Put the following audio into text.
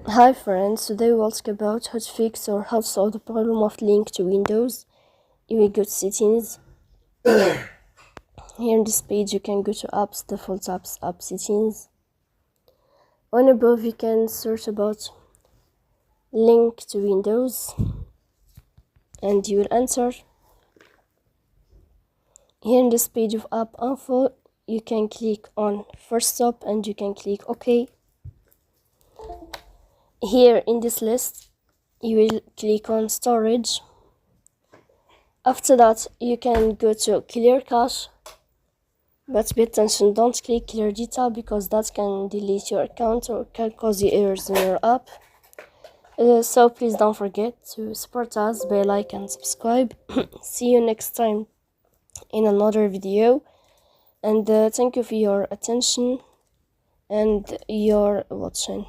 Hi friends, today we'll talk about how to fix or how to solve the problem of link to Windows. You will go to settings. Here in this page you can go to apps, default apps, app settings. On above you can search about link to Windows and you will enter. Here in this page of app info you can click on first stop and you can click OK. Here in this list you will click on storage. After that you can go to clear cache, but pay attention, don't click clear data because that can delete your account or can cause you errors in your app. So please don't forget to support us by like and subscribe. See you next time in another video, and thank you for your attention and your watching.